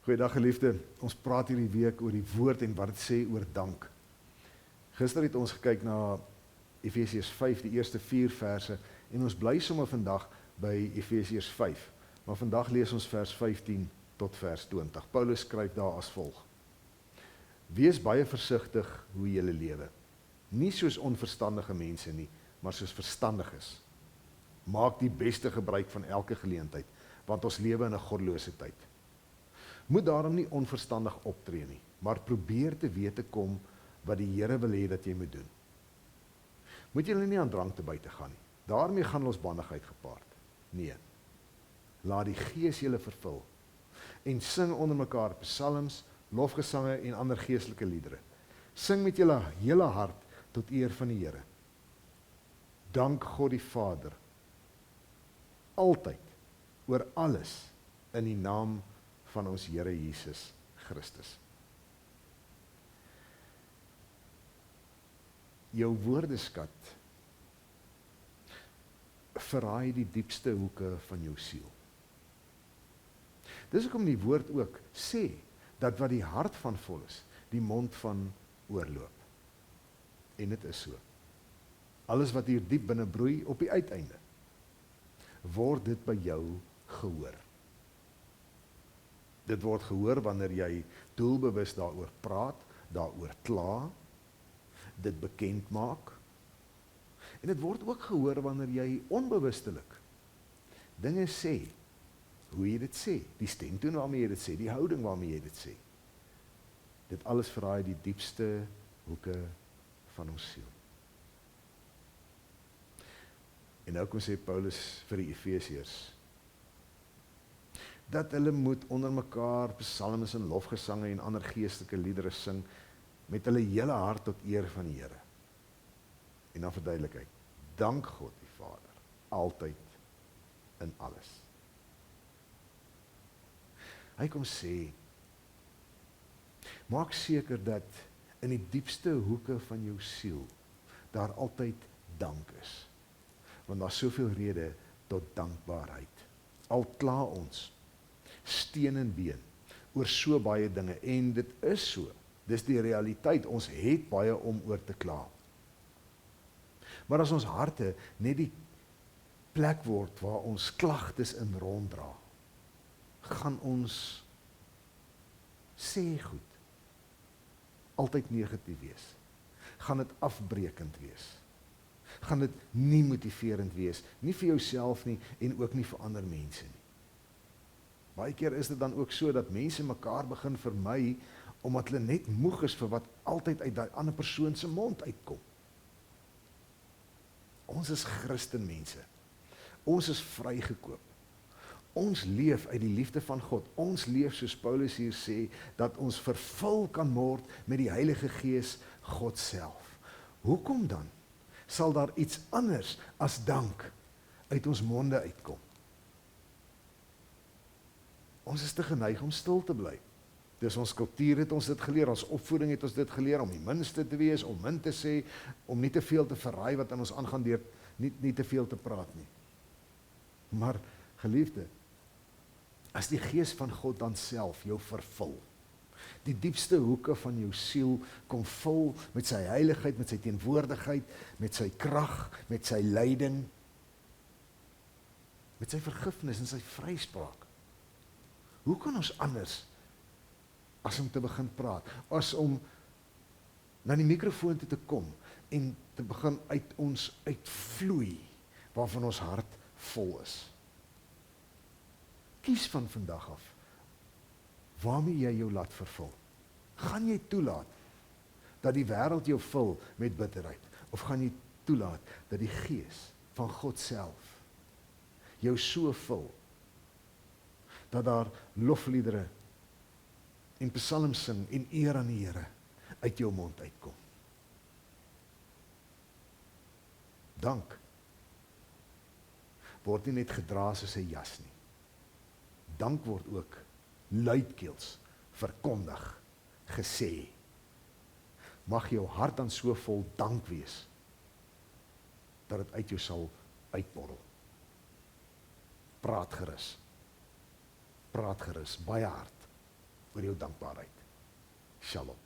Goeiedag geliefde, ons praat hierdie week oor die woord en wat dit sê oor dank. Gister het ons gekyk na Efesiërs 5, die eerste 4 verse, en ons bly sommer vandag by Efesiërs 5, maar vandag lees ons vers 15 tot vers 20. Paulus skryf daar as volg: Wees baie versigtig hoe julle lewe, nie soos onverstandige mense nie, maar soos verstandiges. Maak die beste gebruik van elke geleentheid, want ons lewe in 'n goddelose tyd. Moet daarom nie onverstandig optree nie, maar probeer te weet te kom wat die Here wil hê dat jy moet doen. Moet julle nie aan drank te buite gaan nie. Daarmee gaan losbandigheid gepaard. Nee. Laat die Gees julle vervul en sing onder mekaar psalms, lofgesange en ander geestelike liedere. Sing met julle hele hart tot eer van die Here. Dank God die Vader altyd oor alles in die naam van ons Here Jesus Christus. Jou woordeskat verraai die diepste hoeke van jou siel. Dis hoekom die woord ook sê, dat wat die hart van vol is, die mond van oorloop. En dit is so. Alles wat hier diep binne broei, op die uiteinde, word dit by jou gehoor. Dit word gehoor wanneer jy doelbewus daaroor praat, daaroor kla, dit bekend maak. En dit word ook gehoor wanneer jy onbewustelik dinge sê, hoe jy dit sê, die stemtoon waarmee jy dit sê, die houding waarmee jy dit sê. Dit alles verraai die diepste hoeke van ons siel. En nou kom sê Paulus vir die Efesiërs, dat hulle moet onder mekaar psalms en lofgesange en ander geestelike liedere sing, met hulle hele hart tot eer van die Here. En dan verduidelik hy, dank God die Vader, altyd in alles. Hy kom sê, maak seker dat in die diepste hoeke van jou siel, daar altyd dank is. Want daar is soveel rede tot dankbaarheid. Al kla ons, steen en been, oor so baie dinge, en dit is so, dis die realiteit, ons het baie om oor te kla. Maar as ons harte net die plek word waar ons klagtes in ronddra, gaan ons sê goed, altyd negatief wees, gaan dit afbreekend wees, gaan dit nie motiverend wees, nie vir jouself nie, en ook nie vir ander mense nie. Baie keer is dit dan ook so, dat mense mekaar begin vermy, omdat hulle net moeg is vir wat altyd uit die ander persoon se mond uitkom. Ons is Christenmense, ons is vrygekoop, ons leef uit die liefde van God, ons leef soos Paulus hier sê, dat ons vervul kan word met die Heilige Gees, God self. Hoekom dan sal daar iets anders as dank uit ons monde uitkom? Ons is te geneig om stil te bly. Dus ons kultuur het ons dit geleer, ons opvoeding het ons dit geleer, om die minste te wees, om min te sê, om nie te veel te verraai wat aan ons aangaan deur nie te veel te praat nie. Maar geliefde, as die Gees van God dan self jou vervul, die diepste hoeke van jou siel kom vul met sy heiligheid, met sy teenwoordigheid, met sy krag, met sy leiding, met sy vergifnis en sy vryspraak. Hoe kan ons anders as om te begin praat, as om na die mikrofoon toe te kom en te begin uit ons uitvloei, waarvan ons hart vol is? Kies van vandag af, waarmee jy jou laat vervul. Gaan jy toelaat dat die wêreld jou vul met bitterheid, of gaan jy toelaat dat die Gees van God self jou so vul, dat daar lofliedere en psalms sing en eer aan die Here uit jou mond uitkom? Dank word nie net gedra soos 'n jas nie. Dank word ook luidkeels verkondig, gesê. Mag jou hart dan so vol dank wees, dat dit uit jou sal uitborrel. Praat gerus, baie hard. oor jou dankbaarheid. Shalom.